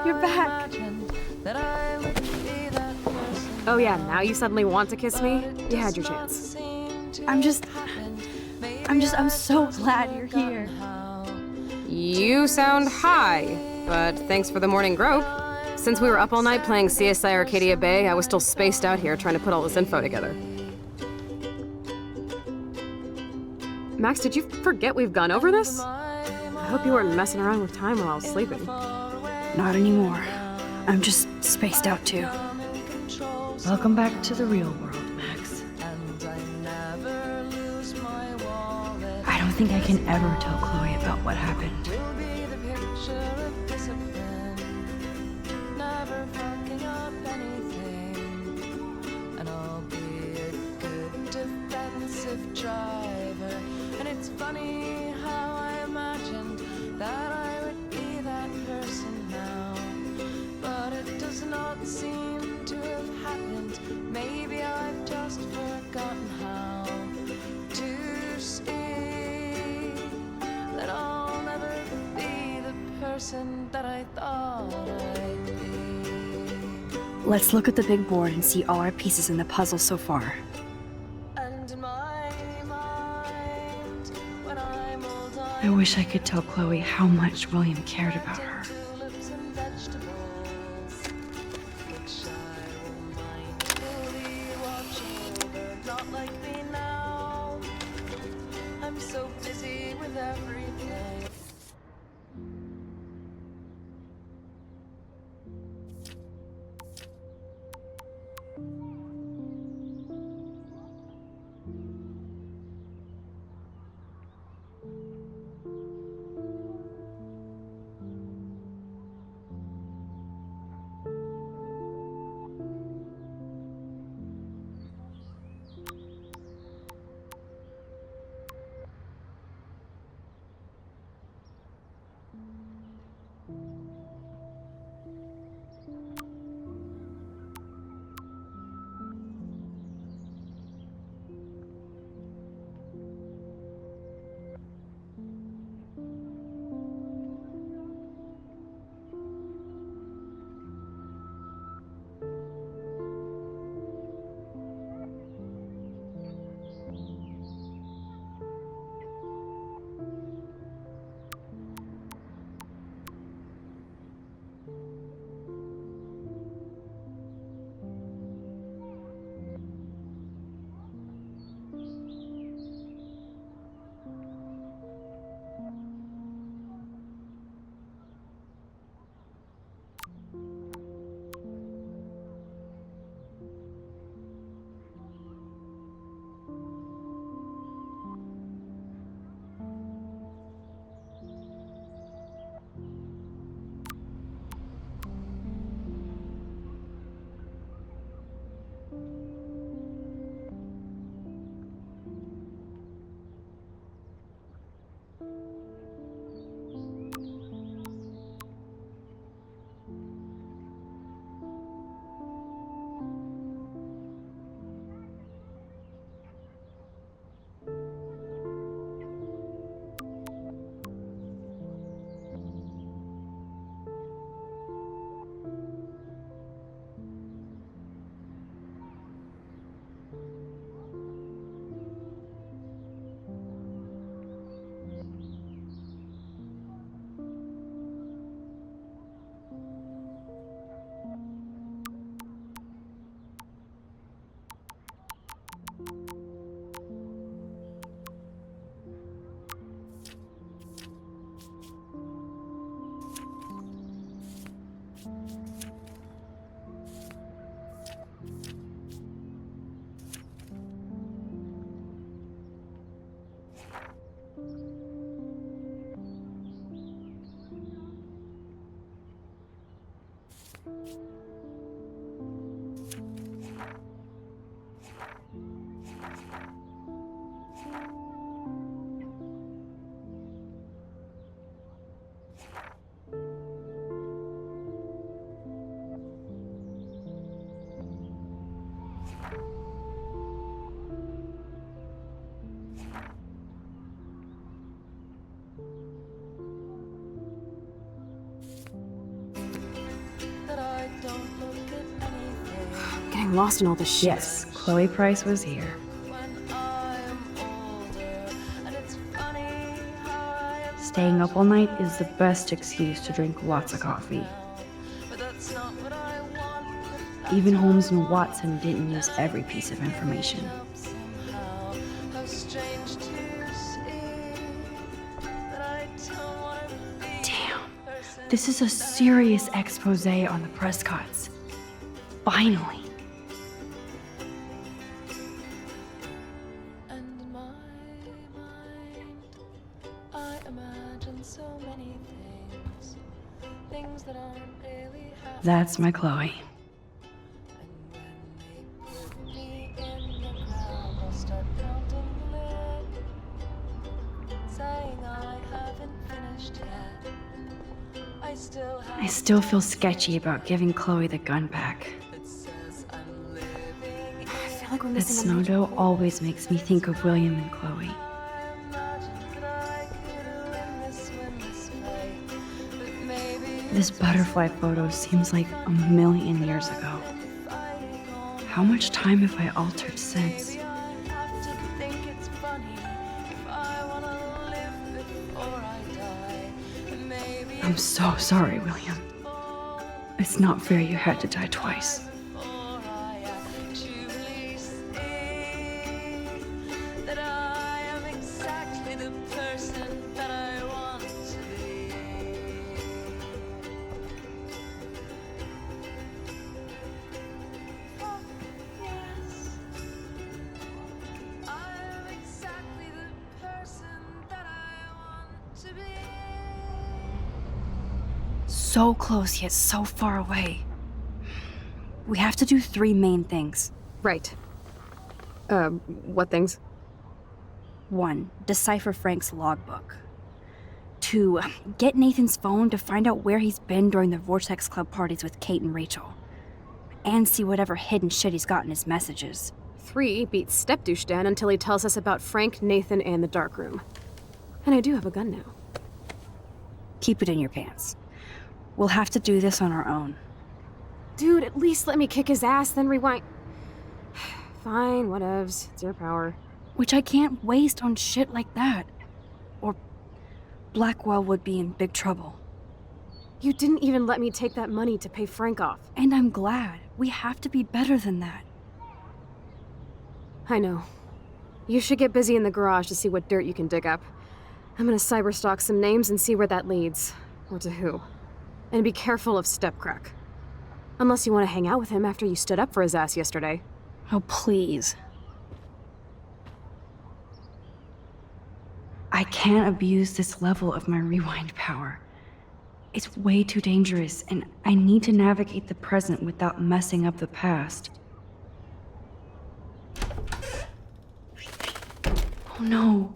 You're back. Oh yeah, now you suddenly want to kiss me? You had your chance. I'm so glad you're here. You sound high, but thanks for the morning grope. Since we were up all night playing CSI Arcadia Bay, I was still spaced out here trying to put all this info together. Max, did you forget we've gone over this? I hope you weren't messing around with time while I was sleeping. Not anymore. I'm just spaced out too. Welcome back to the real world, Max. I don't think I can ever tell Chloe about what happened. Driver, and it's funny how I imagined that I would be that person now, but it does not seem to have happened. Maybe I've just forgotten how to see that I'll never be the person that I thought I'd be. Let's look at the big board and see all our pieces in the puzzle so far. I wish I could tell Chloe how much William cared about her. I'm so busy with everything. getting lost in all this shit. Yes, Chloe Price was here. when I'm older. And it's funny how I Staying up all night is the best excuse to drink lots of coffee. but that's not what I want. Even Holmes and Watson didn't use every piece of information. Somehow, how strange to see that I don't want to be Damn, the person this is a serious expose on the Prescotts. Finally. And in my mind, I imagine so many things, things that aren't really happening. That's my Chloe. And when they put me in the ground, I'll start counting the lead, saying I haven't finished yet. I still feel sketchy about giving Chloe the gun back. It says I'm living I feel like we're That missing a major... snow dough always makes me think of William and Chloe. This butterfly photo seems like a million years ago. How much time have I altered since? I'm so sorry, William. It's not fair you had to die twice. So close yet so far away. We have to do 3 main things. Right. What things? 1. Decipher Frank's logbook. 2. Get Nathan's phone to find out where he's been during the Vortex Club parties with Kate and Rachel. And see whatever hidden shit he's got in his messages. 3. Beat Step-Douche Dan until he tells us about Frank, Nathan, and the dark room. And I do have a gun now. Keep it in your pants. We'll have to do this on our own. Dude, at least let me kick his ass, then rewind. Fine, whatevs. It's your power. Which I can't waste on shit like that. Or Blackwell would be in big trouble. You didn't even let me take that money to pay Frank off. And I'm glad. We have to be better than that. I know. You should get busy in the garage to see what dirt you can dig up. I'm gonna cyberstalk some names and see where that leads. Or to who. And be careful of Stepcrack. Unless you want to hang out with him after you stood up for his ass yesterday. Oh, please. I can't abuse this level of my rewind power. It's way too dangerous, and I need to navigate the present without messing up the past. Oh no,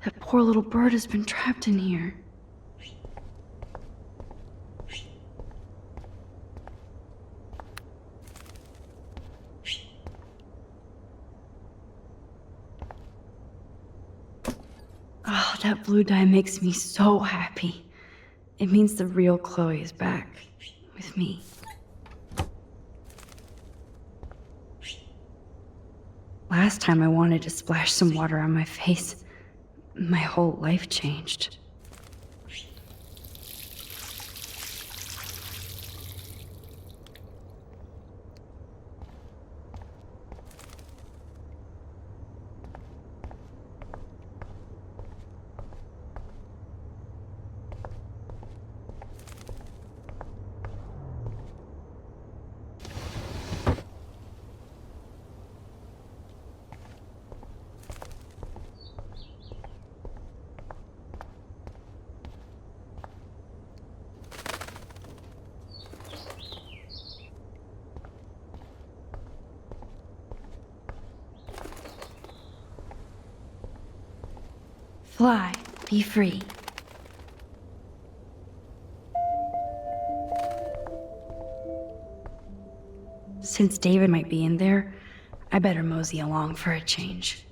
that poor little bird has been trapped in here. Oh, that blue dye makes me so happy. It means the real Chloe is back with me. Last time I wanted to splash some water on my face, my whole life changed. Fly, be free. Since David might be in there, I better mosey along for a change.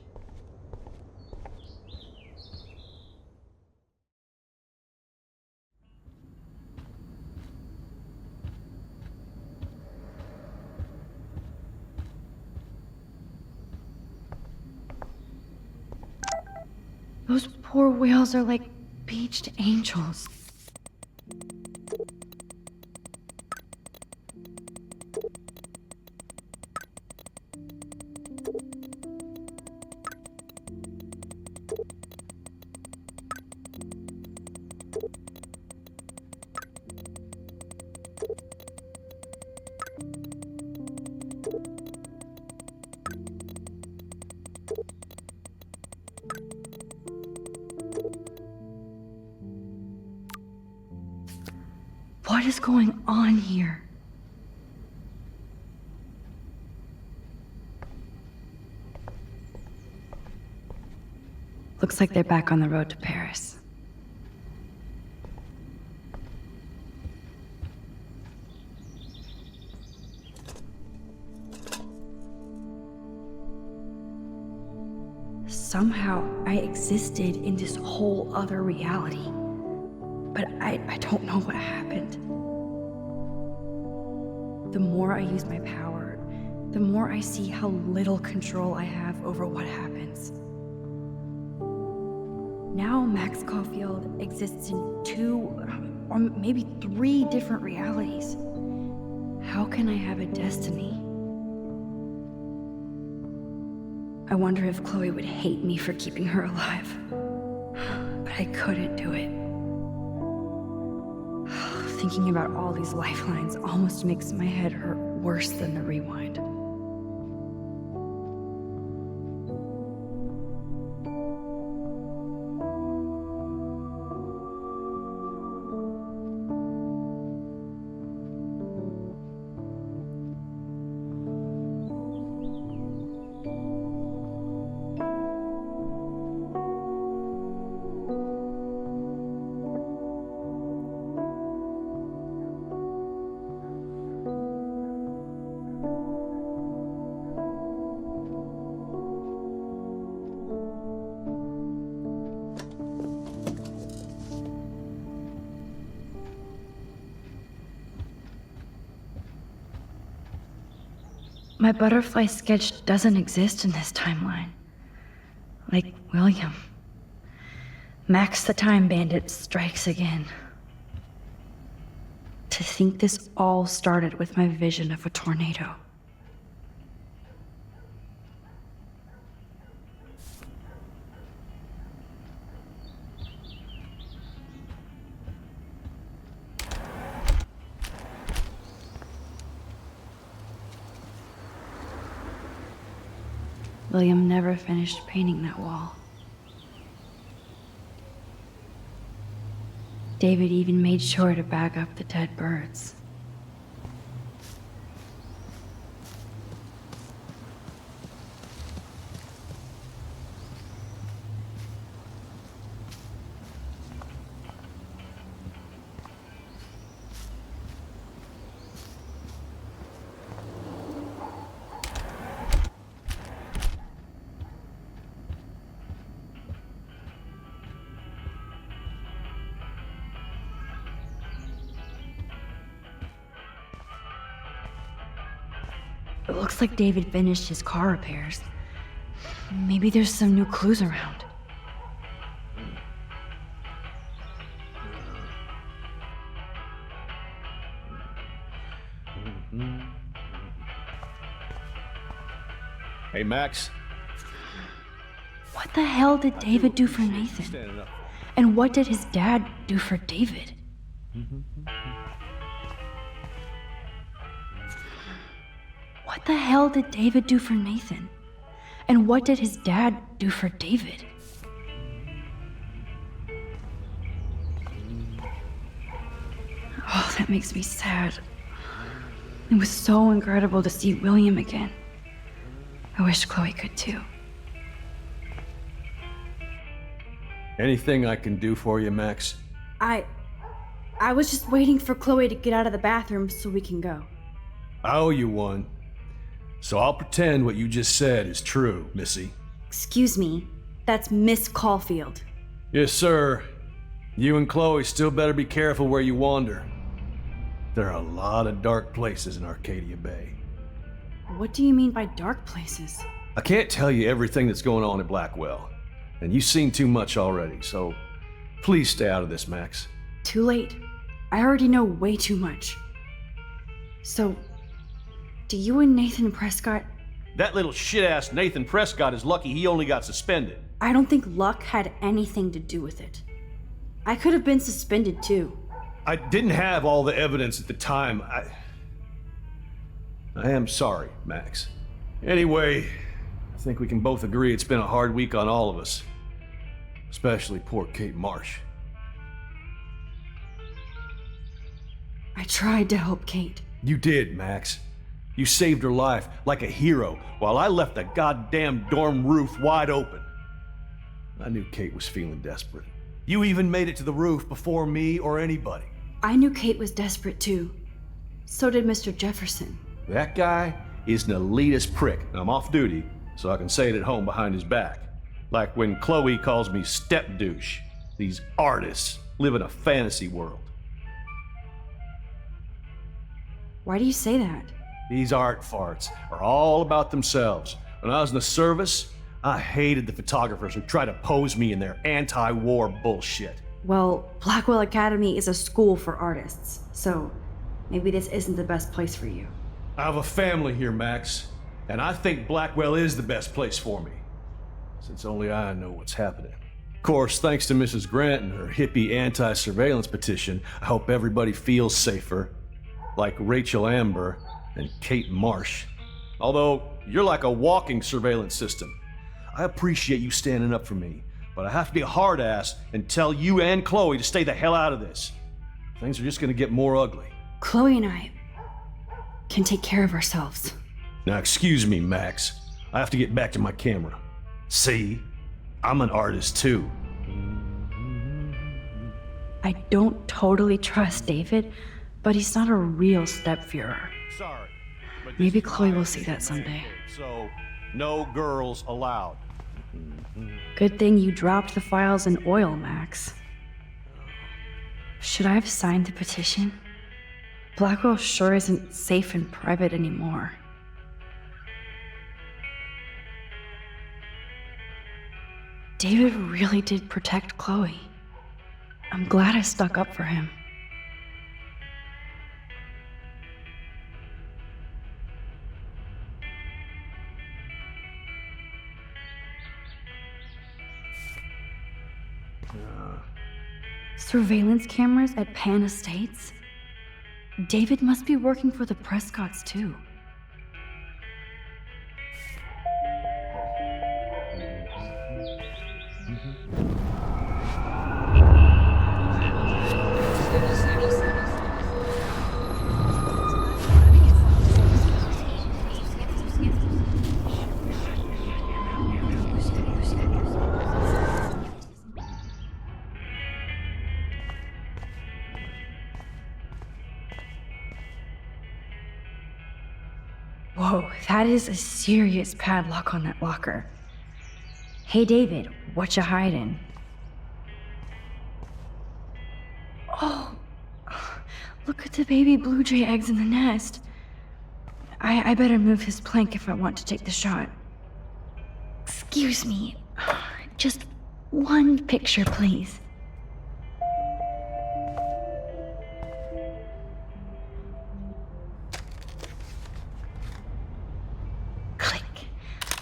poor whales are like beached angels. What is going on here? Looks like they're back on the road to Paris. Somehow I existed in this whole other reality. But I don't know what happened. The more I use my power, the more I see how little control I have over what happens. Now Max Caulfield exists in 2, or maybe 3 different realities. How can I have a destiny? I wonder if Chloe would hate me for keeping her alive. But I couldn't do it. Thinking about all these lifelines almost makes my head hurt worse than the rewind. My butterfly sketch doesn't exist in this timeline. Like William. Max the Time Bandit strikes again. To think this all started with my vision of a tornado. William never finished painting that wall. David even made sure to bag up the dead birds. It looks like David finished his car repairs. Maybe there's some new clues around. Hey, Max. What the hell did David do for Nathan? And what did his dad do for David? What the hell did David do for Nathan? And what did his dad do for David? Oh, that makes me sad. It was so incredible to see William again. I wish Chloe could too. Anything I can do for you, Max? I was just waiting for Chloe to get out of the bathroom so we can go. I owe you one. So I'll pretend what you just said is true, Missy. Excuse me, that's Miss Caulfield. Yes, sir. You and Chloe still better be careful where you wander. There are a lot of dark places in Arcadia Bay. What do you mean by dark places? I can't tell you everything that's going on at Blackwell. And you've seen too much already, so please stay out of this, Max. Too late. I already know way too much. So, do you and Nathan Prescott... That little shit-ass Nathan Prescott is lucky he only got suspended. I don't think luck had anything to do with it. I could have been suspended too. I didn't have all the evidence at the time. I am sorry, Max. Anyway, I think we can both agree it's been a hard week on all of us. Especially poor Kate Marsh. I tried to help Kate. You did, Max. You saved her life like a hero while I left the goddamn dorm roof wide open. I knew Kate was feeling desperate. You even made it to the roof before me or anybody. I knew Kate was desperate too. So did Mr. Jefferson. That guy is an elitist prick, and I'm off duty, so I can say it at home behind his back. Like when Chloe calls me step douche. These artists live in a fantasy world. Why do you say that? These art farts are all about themselves. When I was in the service, I hated the photographers who try to pose me in their anti-war bullshit. Well, Blackwell Academy is a school for artists, so maybe this isn't the best place for you. I have a family here, Max, and I think Blackwell is the best place for me, since only I know what's happening. Of course, thanks to Mrs. Grant and her hippie anti-surveillance petition, I hope everybody feels safer, like Rachel Amber and Kate Marsh. Although, you're like a walking surveillance system. I appreciate you standing up for me, but I have to be a hard ass and tell you and Chloe to stay the hell out of this. Things are just gonna get more ugly. Chloe and I can take care of ourselves. Now excuse me, Max. I have to get back to my camera. See? I'm an artist too. I don't totally trust David, but he's not a real stepfuhrer. Sorry. But Maybe this is Chloe my will see that someday. So, no girls allowed. Good thing you dropped the files in oil, Max. Should I have signed the petition? Blackwell sure isn't safe and private anymore. David really did protect Chloe. I'm glad I stuck up for him. Surveillance cameras at Pan Estates? David must be working for the Prescotts too. Whoa, that is a serious padlock on that locker. Hey David, what you hiding? Oh, look at the baby blue jay eggs in the nest. I better move his plank if I want to take the shot. Excuse me, just one picture, please. Click.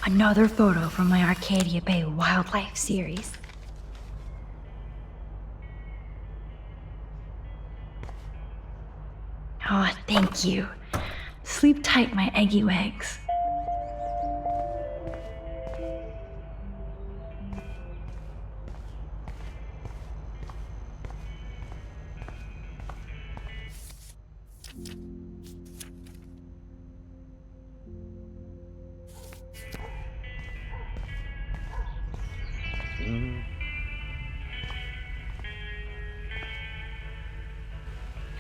Another photo from my Arcadia Bay wildlife series. Oh, thank you. Sleep tight, my eggy wags.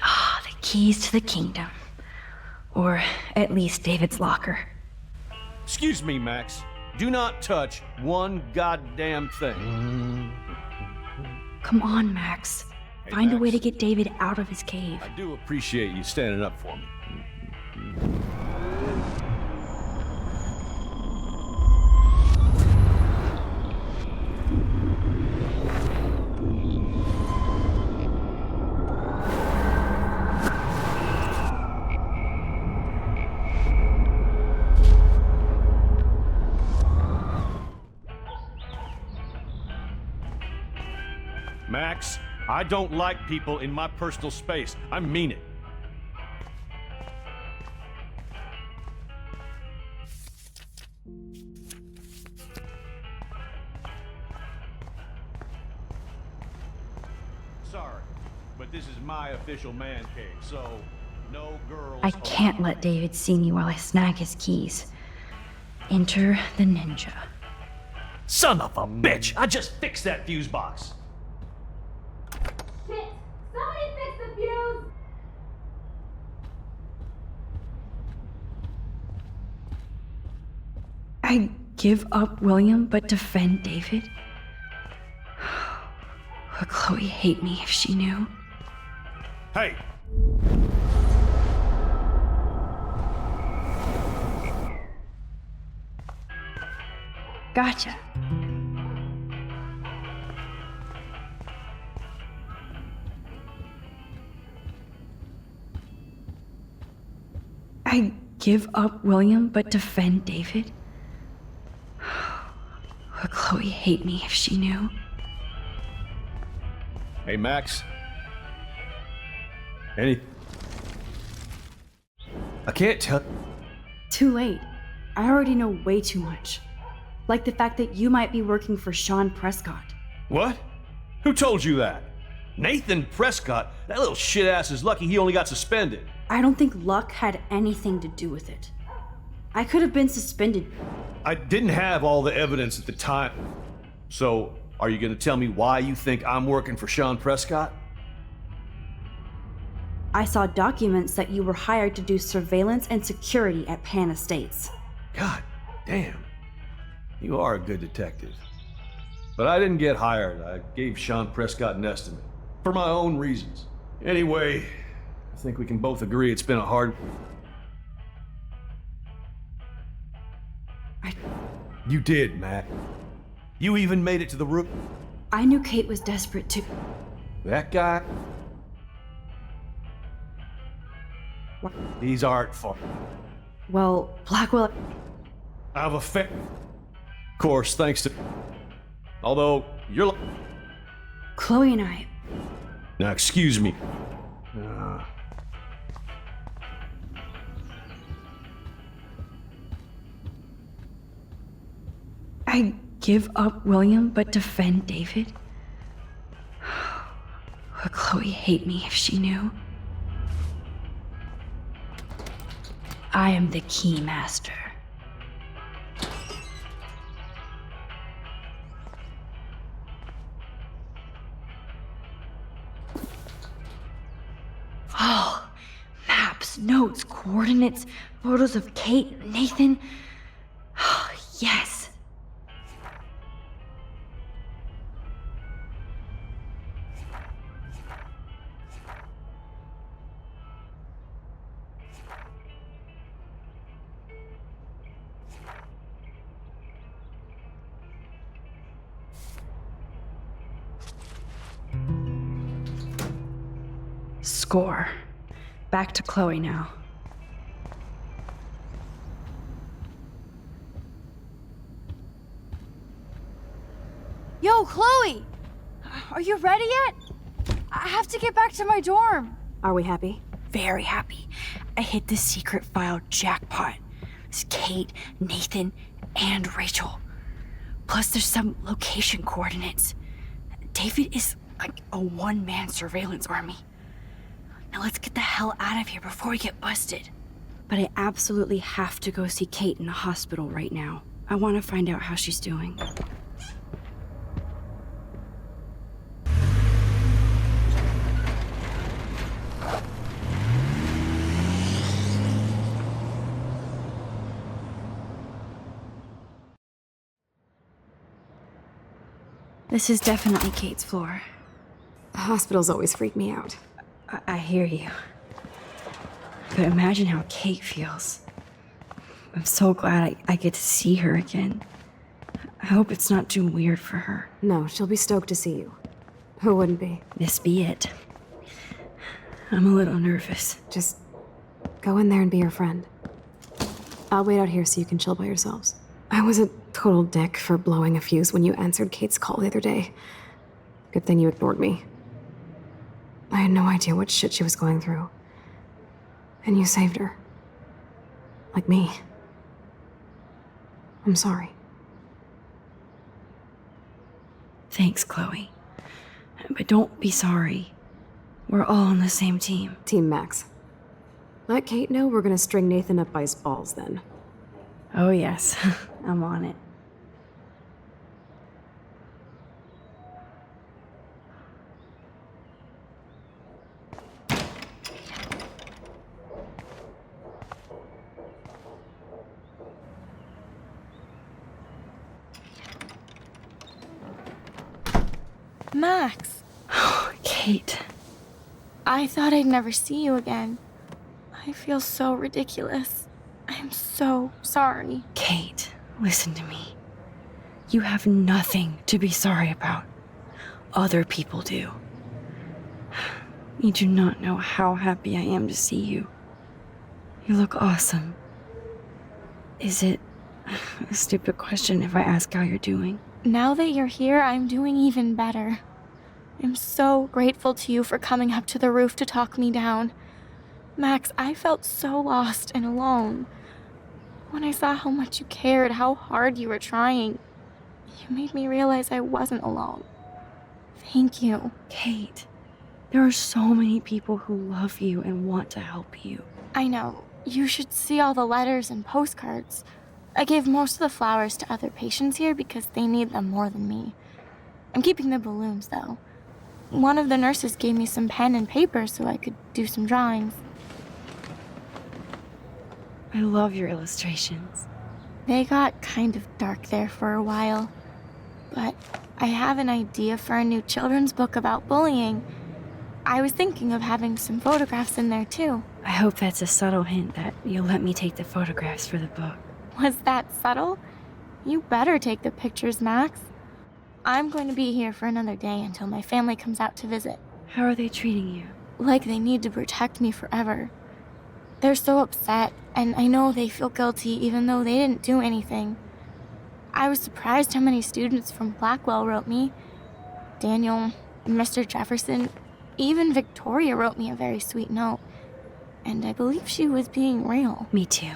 Ah, the keys to the kingdom. Or at least David's locker. Excuse me, Max. Do not touch one goddamn thing. Come on, Max. Hey, Find a way Max. to get David out of his cave. I do appreciate you standing up for me. Max, I don't like people in my personal space. I mean it. Sorry, but this is my official man cave, so no girls. I can't let David see me while I snag his keys. Enter the ninja. Son of a bitch! I just fixed that fuse box. Shit! Somebody fix the fuse! I give up William but defend David? Would Chloe hate me if she knew? Hey, Gotcha. I give up William but defend David? Would Chloe hate me if she knew? Hey, Max. Any... I can't tell... Too late. I already know way too much. Like the fact that you might be working for Sean Prescott. what? Who told you that? Nathan Prescott? That little shit-ass is lucky he only got suspended. I don't think luck had anything to do with it. I could have been suspended. I didn't have all the evidence at the time. So, are you gonna tell me why you think I'm working for Sean Prescott? I saw documents that you were hired to do surveillance and security at Pan Estates. God damn. You are a good detective. But I didn't get hired. I gave Sean Prescott an estimate. For my own reasons. Anyway, I think we can both agree it's been a hard... You did, Matt. You even made it to the room. I knew Kate was desperate to... That guy... These aren't fun. Well, Blackwell... I have a Of course, thanks to... Although, you're... Chloe and I... Now, excuse me. I give up William but defend David? Would Chloe hate me if she knew? I am the key master. Oh, maps, notes, coordinates, photos of Kate, Nathan. Oh, yes. Score. Back to Chloe now. Yo, Chloe! Are you ready yet? I have to get back to my dorm. Are we happy? Very happy. I hit the secret file jackpot. It's Kate, Nathan, and Rachel. Plus there's some location coordinates. David is like a one-man surveillance army. Now let's get the hell out of here before we get busted. But I absolutely have to go see Kate in the hospital right now. I want to find out how she's doing. This is definitely Kate's floor. Hospitals always freak me out. I hear you. But imagine how Kate feels. I'm so glad I get to see her again. I hope it's not too weird for her. No, she'll be stoked to see you. Who wouldn't be? This be it. I'm a little nervous. Just go in there and be your friend. I'll wait out here so you can chill by yourselves. I was a total dick for blowing a fuse when you answered Kate's call the other day. Good thing you ignored me. I had no idea what shit she was going through. And you saved her. Like me. I'm sorry. Thanks, Chloe. But don't be sorry. We're all on the same team. Team Max. Let Kate know we're gonna string Nathan up by his balls then. Oh, yes. I'm on it. Max, Kate. I thought I'd never see you again. I feel so ridiculous. I'm so sorry. Kate, listen to me. You have nothing to be sorry about. Other people do. You do not know how happy I am to see you. You look awesome. Is it a stupid question if I ask how you're doing? Now that you're here, I'm doing even better. I'm so grateful to you for coming up to the roof to talk me down. Max, I felt so lost and alone. When I saw how much you cared, how hard you were trying, you made me realize I wasn't alone. Thank you. Kate, there are so many people who love you and want to help you. I know. You should see all the letters and postcards. I gave most of the flowers to other patients here because they need them more than me. I'm keeping the balloons, though. One of the nurses gave me some pen and paper so I could do some drawings. I love your illustrations. They got kind of dark there for a while. But I have an idea for a new children's book about bullying. I was thinking of having some photographs in there, too. I hope that's a subtle hint that you'll let me take the photographs for the book. Was that subtle? You better take the pictures, Max. I'm going to be here for another day until my family comes out to visit. How are they treating you? Like they need to protect me forever. They're so upset, and I know they feel guilty even though they didn't do anything. I was surprised how many students from Blackwell wrote me. Daniel, Mr. Jefferson, even Victoria wrote me a very sweet note. And I believe she was being real. Me too.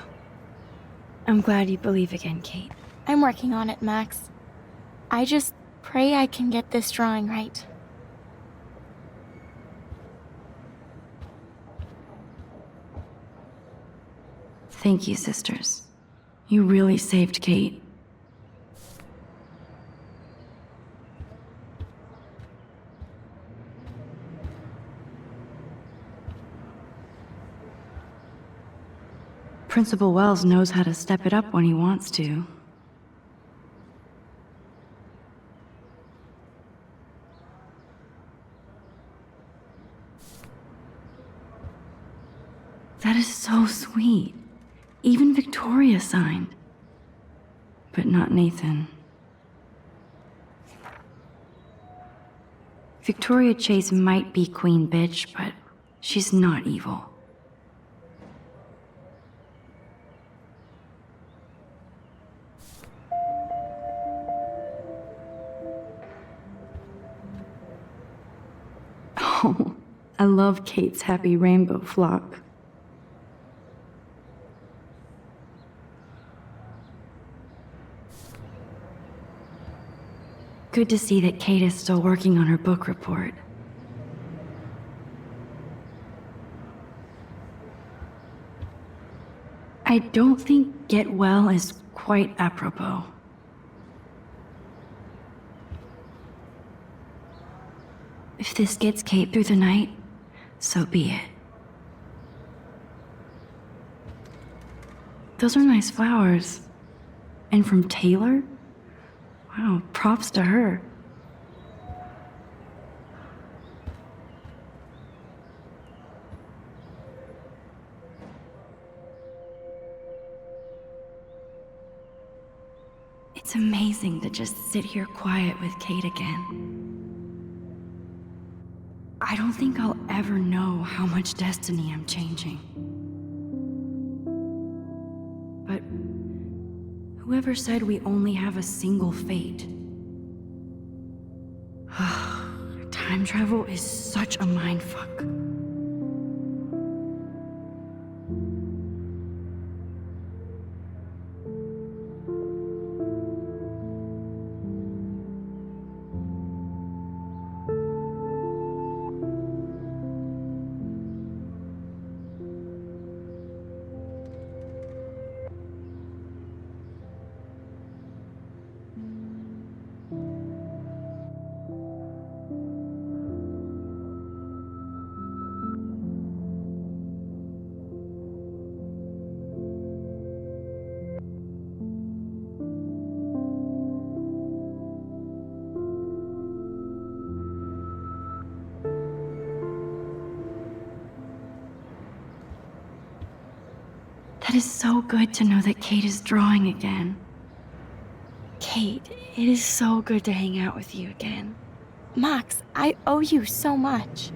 I'm glad you believe again, Kate. I'm working on it, Max. I just pray I can get this drawing right. Thank you, sisters. You really saved Kate. Principal Wells knows how to step it up when he wants to. That is so sweet. Even Victoria signed. But not Nathan. Victoria Chase might be Queen Bitch, but she's not evil. Oh, I love Kate's happy rainbow flock. Good to see that Kate is still working on her book report. I don't think get well is quite apropos. If this gets Kate through the night, so be it. Those are nice flowers. And from Taylor? Wow, props to her. It's amazing to just sit here quiet with Kate again. I don't think I'll ever know how much destiny I'm changing. But whoever said we only have a single fate? Time travel is such a mindfuck. That is so good to know that Kate is drawing again. Kate, it is so good to hang out with you again. Max, I owe you so much.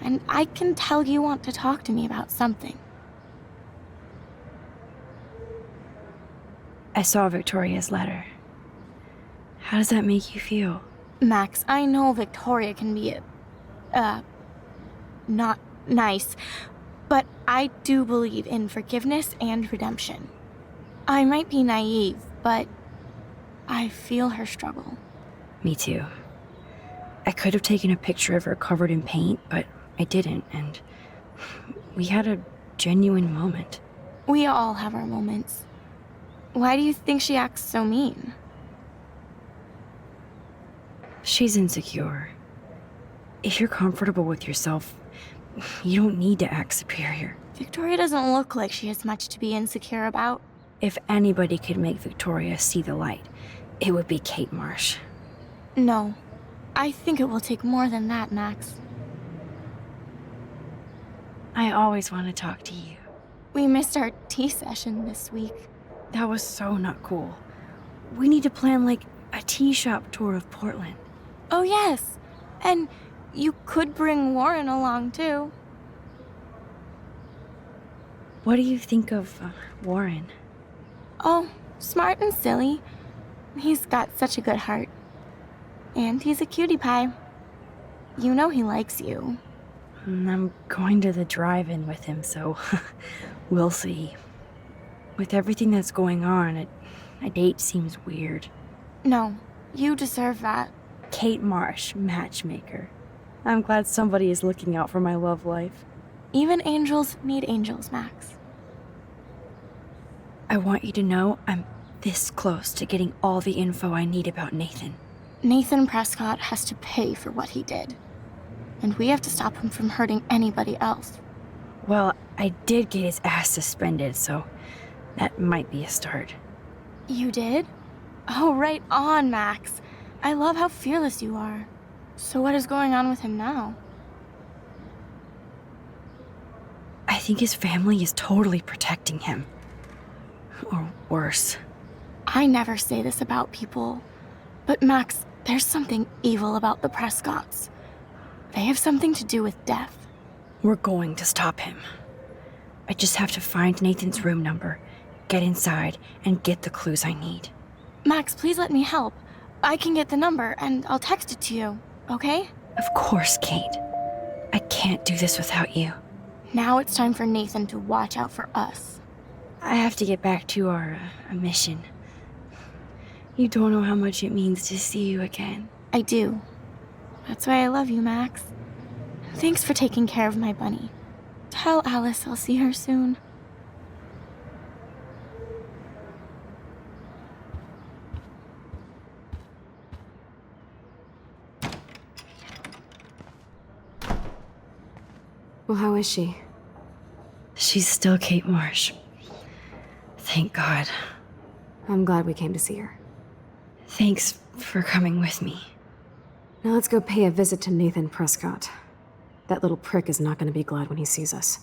And I can tell you want to talk to me about something. I saw Victoria's letter. How does that make you feel? Max, I know Victoria can be not nice, but I do believe in forgiveness and redemption. I might be naive, but I feel her struggle. Me too. I could have taken a picture of her covered in paint, but I didn't, and we had a genuine moment. We all have our moments. Why do you think she acts so mean? She's insecure. If you're comfortable with yourself, you don't need to act superior. Victoria doesn't look like she has much to be insecure about. If anybody could make Victoria see the light, it would be Kate Marsh. No. I think it will take more than that, Max. I always want to talk to you. We missed our tea session this week. That was so not cool. We need to plan, like, a tea shop tour of Portland. Oh, yes. And you could bring Warren along, too. What do you think of Warren? Oh, smart and silly. He's got such a good heart. And he's a cutie pie. You know he likes you. I'm going to the drive-in with him, so we'll see. With everything that's going on, a date seems weird. No, you deserve that. Kate Marsh, matchmaker. I'm glad somebody is looking out for my love life. Even angels need angels, Max. I want you to know I'm this close to getting all the info I need about Nathan. Nathan Prescott has to pay for what he did. And we have to stop him from hurting anybody else. Well, I did get his ass suspended, so that might be a start. You did? Oh, right on, Max. I love how fearless you are. So what is going on with him now? I think his family is totally protecting him. Or worse. I never say this about people. But Max, there's something evil about the Prescotts. They have something to do with death. We're going to stop him. I just have to find Nathan's room number, get inside, and get the clues I need. Max, please let me help. I can get the number, and I'll text it to you, okay? Of course, Kate. I can't do this without you. Now it's time for Nathan to watch out for us. I have to get back to our mission. You don't know how much it means to see you again. I do. That's why I love you, Max. Thanks for taking care of my bunny. Tell Alice I'll see her soon. Well, how is she? She's still Kate Marsh. Thank God. I'm glad we came to see her. Thanks for coming with me. Now let's go pay a visit to Nathan Prescott. That little prick is not going to be glad when he sees us.